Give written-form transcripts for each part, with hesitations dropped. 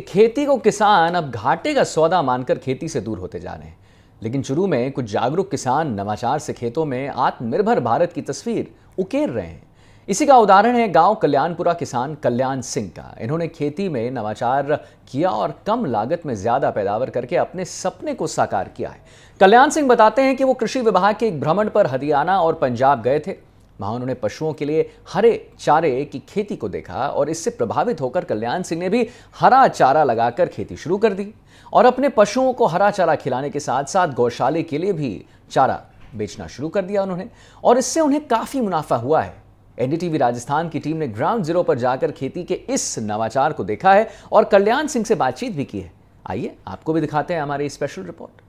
खेती को किसान अब घाटे का सौदा मानकर खेती से दूर होते जा रहे हैं। लेकिन शुरू में कुछ जागरूक किसान नवाचार से खेतों में आत्मनिर्भर भारत की तस्वीर उकेर रहे हैं। इसी का उदाहरण है गांव कल्याणपुरा किसान कल्याण सिंह का। इन्होंने खेती में नवाचार किया और कम लागत में ज्यादा पैदावार करके अपने सपने को साकार किया है। कल्याण सिंह बताते हैं कि वो कृषि विभाग के एक भ्रमण पर हरियाणा और पंजाब गए थे। वहां उन्होंने पशुओं के लिए हरे चारे की खेती को देखा और इससे प्रभावित होकर कल्याण सिंह ने भी हरा चारा लगाकर खेती शुरू कर दी और अपने पशुओं को हरा चारा खिलाने के साथ साथ गौशाले के लिए भी चारा बेचना शुरू कर दिया उन्होंने, और इससे उन्हें काफी मुनाफा हुआ है। एनडीटीवी राजस्थान की टीम ने ग्राउंड जीरो पर जाकर खेती के इस नवाचार को देखा है और कल्याण सिंह से बातचीत भी की है। आइए आपको भी दिखाते हैं हमारी स्पेशल रिपोर्ट।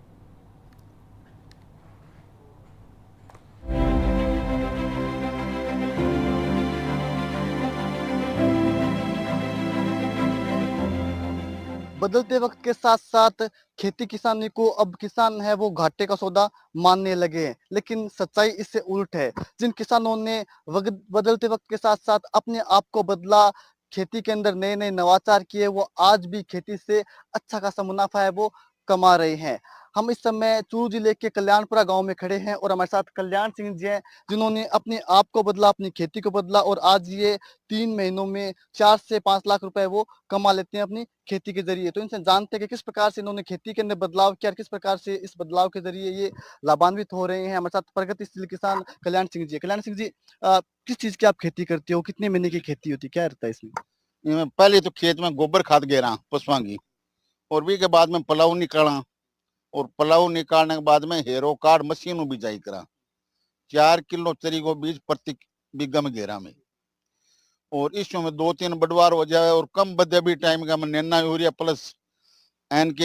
बदलते वक्त के साथ साथ खेती किसानी को अब किसान है वो घाटे का सौदा मानने लगे हैं, लेकिन सच्चाई इससे उल्ट है। जिन किसानों ने बदलते वक्त के साथ साथ अपने आप को बदला, खेती के अंदर नए नए नवाचार किए, वो आज भी खेती से अच्छा खासा मुनाफा है वो कमा रहे हैं। हम इस समय चूरू जिले के कल्याणपुरा गांव में खड़े हैं और हमारे साथ कल्याण सिंह जी हैं, जिन्होंने अपने आप को बदला, अपनी खेती को बदला और आज ये 3 महीनों में 4 से 5 लाख रुपए वो कमा लेते हैं अपनी खेती के जरिए। तो इनसे जानते हैं कि किस प्रकार से इन्होंने खेती के अंदर बदलाव किया और किस प्रकार से इस बदलाव के जरिए ये लाभान्वित हो रहे हैं। हमारे साथ प्रगतिशील किसान कल्याण सिंह जी। कल्याण सिंह जी, किस चीज की आप खेती करते हो, कितने महीने की खेती होती है, क्या रहता है इसमें? पहले तो खेत में गोबर खाद गेरा पशुओं की, और भी के बाद में पलाव निकाला, और पलाव निकालने के बाद में हेरो कार्ड मशीन बिजाई करा। 4 किलो चरी को बीज प्रति बीघा में घेरा में, और इसमें 2-3 बडवार हो जाए और कम बदे भी टाइम का में नेना यूरिया प्लस एन के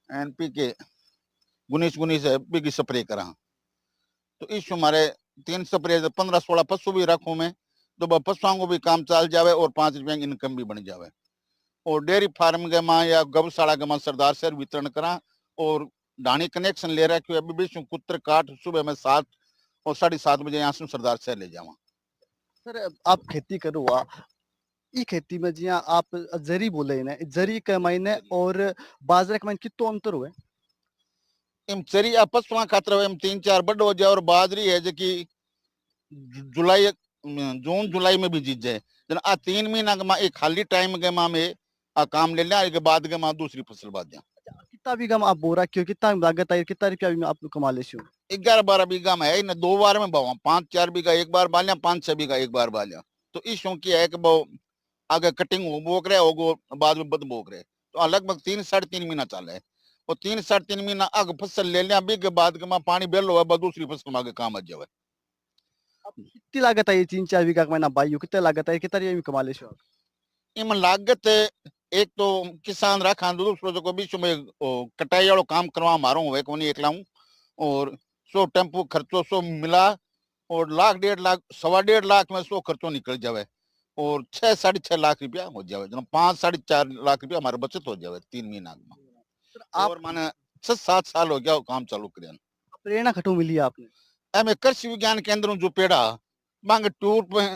एनपी के 19 बिग स्प्रे करा। तो इस हमारे 3 स्प्रे 15-16 पशु भी रखू में, तो पशुओं को भी काम चल जावे और 5 रुपया इनकम भी बन जावे। और डेयरी फार्म के माँ या गौशाला के माँ सरदार से वितरण करा, और ढाणी कनेक्शन ले रहा है। अभी भी कुत्र काट सुबह में 7 और 7:30 बजे यहाँ से सरदार से ले जावा। सर, आप खेती करो ई खेती में जिया आप जरी बोले ना, जरी के महीने और बाजरे के महीने कितो अंतर हुए? इन चरी आपस में खातर हम 3-4 बड हो जाए, और बाजरी है जो कि जुलाई जून जुलाई में भी जीत जाए। जन आ 3 महीना के माँ एक खाली टाइम के माँ में आ काम ले लिया, के बाद के माँ दूसरी फसल बात दिया। कितना बीघा में आप बो रखे हो, कितना लागत आई, कितना रुपया में आप कमा लेते हो? 11-12 बीघा में है ना, 2 बार में बावा 5-4 बीघा एक बार बालिया, 5-6 बीघा एक बार बालिया। तो इस की है कि वो आगे कटिंग हो बोक रहे हो, बाद में बद बोक रहे, तो लगभग 3-3.5 महीना चल है। और 3-3.5 महीना आगे फसल ले लिया, बीघे बाद के माँ पानी बेल हो, दूसरी फसल में आगे काम आ जाए। कितनी लागत आई 3-4 बीघा का महीना बाई हो, कितना लागत आई, कितना रुपया कमा लेते हो आप? इनमें लागत एक तो किसान रखा, दूसरों को बीच में कटाई वालों काम करवा मारो हुए को नहीं एकला हूँ, और 100 टेम्पो खर्चो 100 मिला, और 1.5 लाख 1.5 लाख में 100 खर्चो निकल जावे, और 6-6.5 लाख रुपया हो जावे। 5-4.5 लाख रुपया हमारे बचत हो जावे 3 महीना में। आप और माने 6-7 साल हो गया काम चालू करें। प्रेरणा खटो मिली आपने? एम कृषि विज्ञान केंद्र जो पेड़ा मांगे टूर पे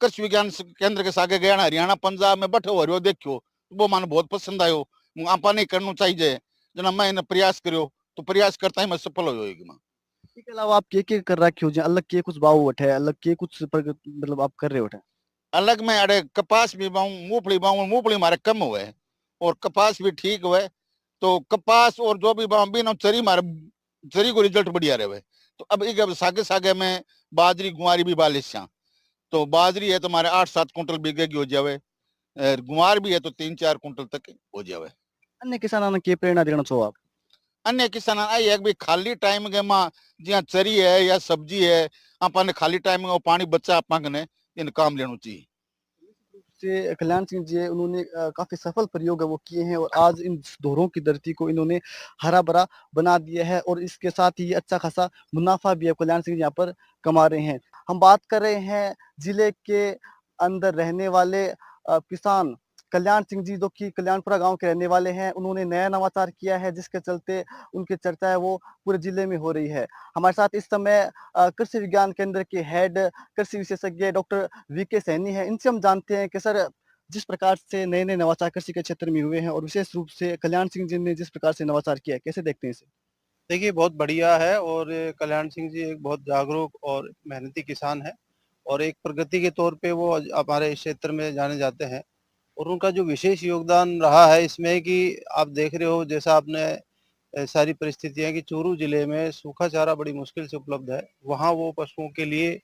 कृषि विज्ञान केंद्र के सागे गया, हरियाणा पंजाब में बैठो हरियो देखो, वो माने बहुत पसंद आयो। आपा नहीं करना चाहिए, जना मैं इन्हें प्रयास करो, तो प्रयास करता ही मैं सफल हो जाएगी। इसके अलावा आप के कर रखे हो, अलग के कुछ बाऊ उठे, अलग के कुछ मतलब आप कर रहे हो? अलग में अरे कपास भी बाऊ, मूंगफली मूंगफली हमारे कम हुए और कपास भी ठीक हुए। तो कपास और जो भी बाऊ भी ना चरी मारे, चरी को रिजल्ट बढ़िया रहे। तो अब एक सागे सागे में बाजरी गुआरी भी बालिशा, तो बाजरी है तो हमारे 8-7 कुंटल बीघे की हो जावे, गुआर भी है तो 3-4 कुंटल तक हो जावे। अन्य किसानों ने के प्रेरणा देना चाहो आप? अन्य किसान आई है भी खाली टाइम के माँ जिया चरी है या सब्जी है, अपन खाली टाइम में पानी बचा अपन ने इन काम लेना चाहिए। से कल्याण सिंह जी उन्होंने काफी सफल प्रयोग है वो किए हैं और आज इन धोरों की धरती को इन्होंने हरा भरा बना दिया है और इसके साथ ही अच्छा खासा मुनाफा भी है कल्याण सिंह यहाँ पर कमा रहे हैं। हम बात कर रहे हैं जिले के अंदर रहने वाले किसान कल्याण सिंह जी, जो कि कल्याणपुरा गांव के रहने वाले हैं। उन्होंने नया नवाचार किया है जिसके चलते उनकी चर्चा है वो पूरे जिले में हो रही है। हमारे साथ इस समय कृषि विज्ञान केंद्र के हेड कृषि विशेषज्ञ डॉक्टर वीके सैनी है। इनसे हम जानते हैं कि सर, जिस प्रकार से नए-नए नवाचार कृषि के क्षेत्र में हुए हैं और विशेष रूप से कल्याण सिंह जी ने जिस प्रकार से नवाचार किया है, कैसे देखते हैं इसे? देखिए, बहुत बढ़िया है और कल्याण सिंह जी एक बहुत जागरूक और मेहनती किसान हैं और एक प्रगति के तौर पे वो हमारे इस क्षेत्र में जाने जाते हैं और उनका जो विशेष योगदान रहा है इसमें कि आप देख रहे हो जैसा आपने सारी परिस्थितियाँ कि चूरू जिले में सूखा चारा बड़ी मुश्किल से उपलब्ध है। वहाँ वो पशुओं के लिए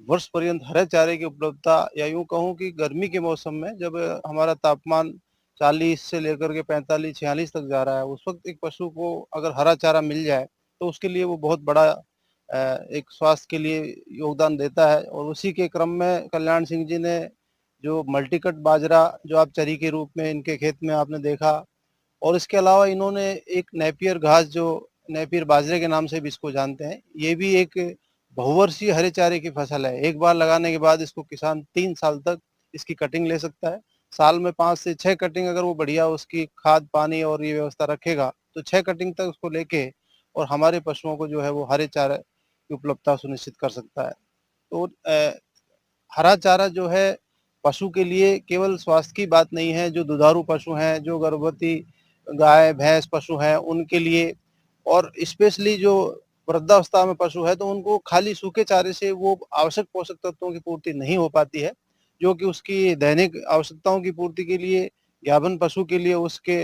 वर्ष पर्यंत हरे चारे की उपलब्धता या यूँ कहूँ कि गर्मी के मौसम में जब हमारा तापमान 40 से लेकर के 45-46 तक जा रहा है, उस वक़्त एक पशु को अगर हरा चारा मिल जाए, तो उसके लिए वो बहुत बड़ा एक स्वास्थ्य के लिए योगदान देता है और उसी के क्रम में कल्याण सिंह जी ने जो मल्टीकट बाजरा जो आप चरी के रूप में इनके खेत में आपने देखा और इसके अलावा इन्होंने एक नेपियर घास जो नेपियर बाजरे के नाम से भी इसको जानते हैं, ये भी एक बहुवर्षीय हरे चारे की फसल है। एक बार लगाने के बाद इसको किसान 3 साल तक इसकी कटिंग ले सकता है। साल में 5 से 6 कटिंग अगर वो बढ़िया उसकी खाद, पानी और ये व्यवस्था रखेगा, तो 6 कटिंग तक उसको लेके और हमारे पशुओं को जो है वो हरे चारे की उपलब्धता सुनिश्चित कर सकता है। तो हरा चारा जो है पशु के लिए केवल स्वास्थ्य की बात नहीं है, जो दुधारू पशु हैं, जो गर्भवती गाय, भैंस पशु हैं, उनके लिए और स्पेशली जो वृद्धावस्था में पशु है, तो उनको खाली सूखे चारे से वो आवश्यक पोषक तत्वों की पूर्ति नहीं हो पाती है, जो कि उसकी दैनिक आवश्यकताओं की पूर्ति के लिए, गाभिन पशु के लिए, उसके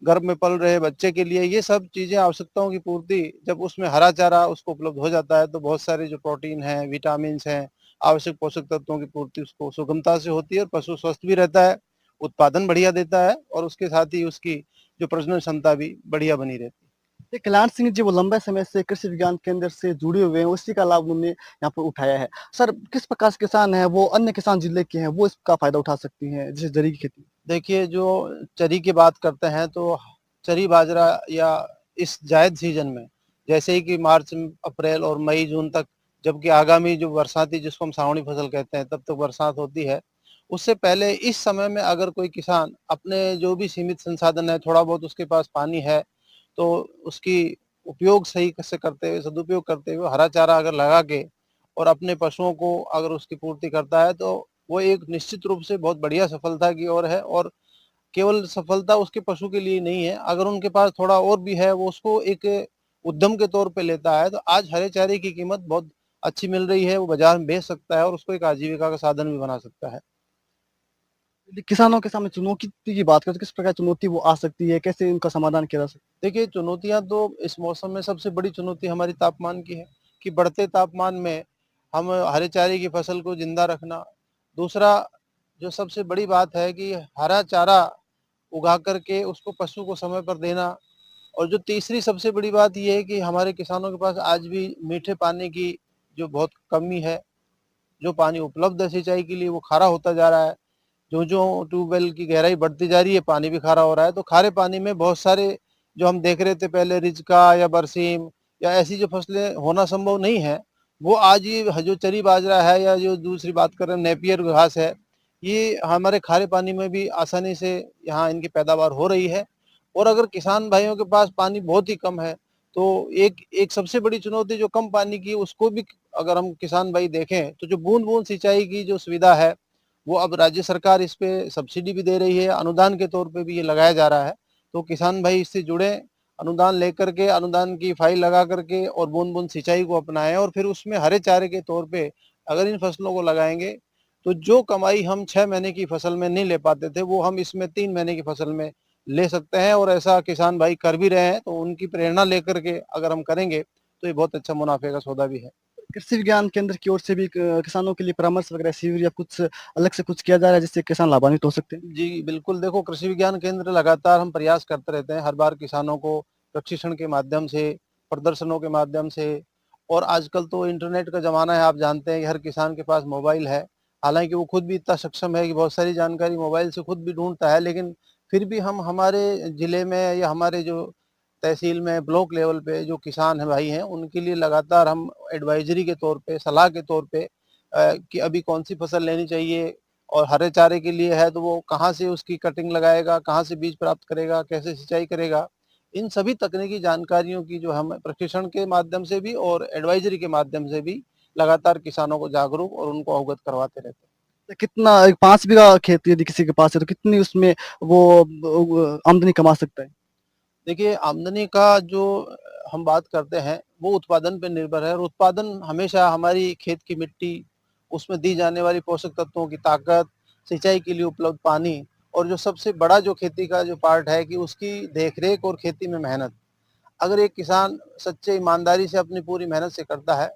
गर्भ में पल रहे बच्चे के लिए, ये सब चीज़ें आवश्यकताओं की पूर्ति जब उसमें हरा चारा उसको उपलब्ध हो जाता है, तो बहुत सारे जो प्रोटीन हैं, विटामिन्स हैं, आवश्यक पोषक तत्वों की पूर्ति उसको सुगमता से होती है और पशु स्वस्थ भी रहता है, उत्पादन बढ़िया देता है और उसके साथ ही उसकी जो प्रजनन क्षमता भी बढ़िया बनी रहती है। ये कल्याण सिंह जी वो लंबे समय से कृषि विज्ञान केंद्र से जुड़े हुए हैं, उसी का लाभ उन्होंने यहाँ पर उठाया है। सर, किस प्रकार से किसान हैं, वो अन्य किसान जिले के हैं, वो इसका फ़ायदा उठा सकती हैं, जैसे जरी की खेती? देखिए, जो चरी की बात करते हैं तो चरी बाजरा या इस जायद सीजन में जैसे ही कि मार्च, अप्रैल और मई, जून तक जबकि आगामी जो बरसाती जिसको हम सावनी फसल कहते हैं तब तक बरसात होती है। उससे पहले इस समय में अगर कोई किसान अपने जो भी सीमित संसाधन है, थोड़ा बहुत उसके पास पानी है, तो उसकी उपयोग सही से करते हुए, सदुपयोग करते हुए हरा चारा अगर लगा के और अपने पशुओं को अगर उसकी पूर्ति करता है, तो वो एक निश्चित रूप से बहुत बढ़िया सफलता की ओर है और केवल सफलता उसके पशु के लिए नहीं है, अगर उनके पास थोड़ा और भी है, वो उसको एक उद्यम के तौर पे लेता है, तो आज हरे चारे की कीमत बहुत अच्छी मिल रही है, वो बाज़ार में बेच सकता है और उसको एक आजीविका का साधन भी बना सकता है। यदि किसानों के सामने चुनौती की बात करें, तो किस प्रकार चुनौती वो आ सकती है? कैसे इनका समाधान किया जा सकता है? देखिए, चुनौतियाँ तो इस मौसम में सबसे बड़ी चुनौती हमारी तापमान की है, कि बढ़ते तापमान में हम हरे चारे की फसल को ज़िंदा रखना। दूसरा, जो सबसे बड़ी बात है कि हरा चारा उगा कर के उसको पशु को समय पर देना और जो तीसरी सबसे बड़ी बात ये है कि हमारे किसानों के पास आज भी मीठे पानी की जो बहुत कमी है, जो पानी उपलब्ध है सिंचाई के लिए वो खारा होता जा रहा है। जो ट्यूबवेल की गहराई बढ़ती जा रही है, पानी भी खारा हो रहा है, तो खारे पानी में बहुत सारे जो हम देख रहे थे पहले रिजका या बरसीम या ऐसी जो फसलें होना संभव नहीं है, वो आज ये जो चरी बाजरा है या जो दूसरी बात कर रहे हैं नेपियर घास है, ये हमारे खारे पानी में भी आसानी से यहाँ इनकी पैदावार हो रही है। और अगर किसान भाइयों के पास पानी बहुत ही कम है, तो एक एक सबसे बड़ी चुनौती जो कम पानी की उसको भी अगर हम किसान भाई देखें, तो जो बूंद-बूंद सिंचाई की जो सुविधा है, वो अब राज्य सरकार इस पे सब्सिडी भी दे रही है, अनुदान के तौर पे भी ये लगाया जा रहा है। तो किसान भाई इससे जुड़ें, अनुदान लेकर के अनुदान की फाइल लगा कर के और बूंद-बूंद सिंचाई को अपनाएँ और फिर उसमें हरे चारे के तौर पे अगर इन फसलों को लगाएँगे, तो जो कमाई हम 6 महीने की फसल में नहीं ले पाते थे, वो हम इसमें 3 महीने की फसल में ले सकते हैं और ऐसा किसान भाई कर भी रहे हैं। तो उनकी प्रेरणा लेकर के अगर हम करेंगे, तो ये बहुत अच्छा मुनाफ़े का सौदा भी है। कृषि विज्ञान केंद्र की ओर से भी किसानों के लिए परामर्श वगैरह शिविर या कुछ अलग से कुछ किया जा रहा है, जिससे किसान लाभान्वित हो सकते हैं? जी, बिल्कुल। देखो, कृषि विज्ञान केंद्र लगातार हम प्रयास करते रहते हैं, हर बार किसानों को प्रशिक्षण के माध्यम से, प्रदर्शनों के माध्यम से और आजकल तो इंटरनेट का ज़माना है, आप जानते हैं कि हर किसान के पास मोबाइल है। हालाँकि वो खुद भी इतना सक्षम है कि बहुत सारी जानकारी मोबाइल से खुद भी ढूँढता है, लेकिन फिर भी हम हमारे ज़िले में या हमारे जो तहसील में, ब्लॉक लेवल पे जो किसान हैं भाई हैं, उनके लिए लगातार हम एडवाइज़री के तौर पे, सलाह के तौर पे कि अभी कौन-सी फसल लेनी चाहिए और हरे चारे के लिए है तो वो कहाँ से उसकी कटिंग लगाएगा, कहाँ से बीज प्राप्त करेगा, कैसे सिंचाई करेगा। इन सभी तकनीकी जानकारियों की जो हम प्रशिक्षण के माध्यम से भी और एडवाइज़री के माध्यम से भी लगातार किसानों को जागरूक और उनको अवगत करवाते रहते हैं। तो कितना 5 बीघा खेत यदि किसी के पास है तो कितनी उसमें वो आमदनी कमा सकता है? देखिए, आमदनी का जो हम बात करते हैं, वो उत्पादन पे निर्भर है और उत्पादन हमेशा हमारी खेत की मिट्टी, उसमें दी जाने वाली पोषक तत्वों की ताकत, सिंचाई के लिए उपलब्ध पानी और जो सबसे बड़ा जो खेती का जो पार्ट है कि उसकी देख-रेख और खेती में मेहनत। अगर एक किसान सच्चे ईमानदारी से अपनी पूरी मेहनत से करता है,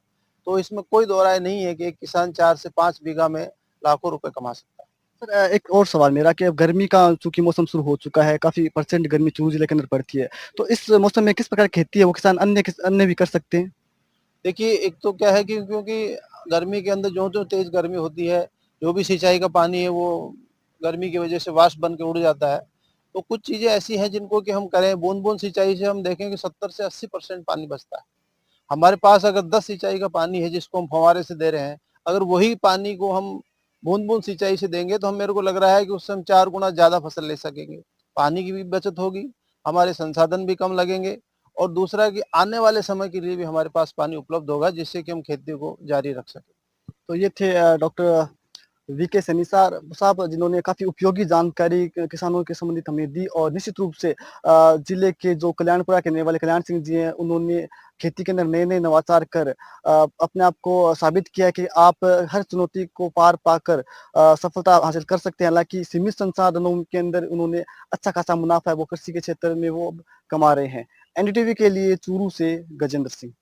तो इसमें कोई दो राय नहीं है कि एक किसान 4 से 5 बीघा में लाखों रुपए कमा सकता है। सर एक और सवाल मेरा कि अब गर्मी का चूँकि मौसम शुरू हो चुका है, काफ़ी परसेंट गर्मी चूरू जिले के अंदर पड़ती है। तो इस मौसम में किस प्रकार की खेती है वो किसान अन्य भी कर सकते हैं? देखिए, एक तो क्या है कि क्योंकि गर्मी के अंदर ज्यों-त्यों तेज़ गर्मी होती है, जो भी सिंचाई का पानी है वो गर्मी की वजह से वाष्प बन के उड़ जाता है। तो कुछ चीज़ें ऐसी हैं जिनको कि हम करें, बूँद-बूँद सिंचाई से हम देखें कि 70 से 80% पानी बचता है। हमारे पास अगर 10 सिंचाई का पानी है जिसको हम फव्वारे से दे रहे हैं, अगर वही पानी को हम बूँद-बूँद सिंचाई से देंगे तो हम मेरे को लग रहा है कि उससे हम 4 गुना ज़्यादा फसल ले सकेंगे। पानी की भी बचत होगी, हमारे संसाधन भी कम लगेंगे और दूसरा कि आने वाले समय के लिए भी हमारे पास पानी उपलब्ध होगा जिससे कि हम खेती को जारी रख सकें। तो ये थे डॉक्टर वीके सैनी साहब जिन्होंने काफ़ी उपयोगी जानकारी किसानों के संबंधित हमें दी और निश्चित रूप से जिले के जो कल्याणपुरा के रहने वाले कल्याण सिंह जी हैं उन्होंने खेती के अंदर नए-नए नवाचार कर अपने आप को साबित किया कि आप हर चुनौती को पार पाकर सफलता हासिल कर सकते हैं। हालाँकि सीमित संसाधनों के अंदर उन्होंने अच्छा खासा मुनाफ़ा है वो कृषि के क्षेत्र में वो कमा रहे हैं। एनडीटीवी के लिए चूरू से गजेंद्र सिंह।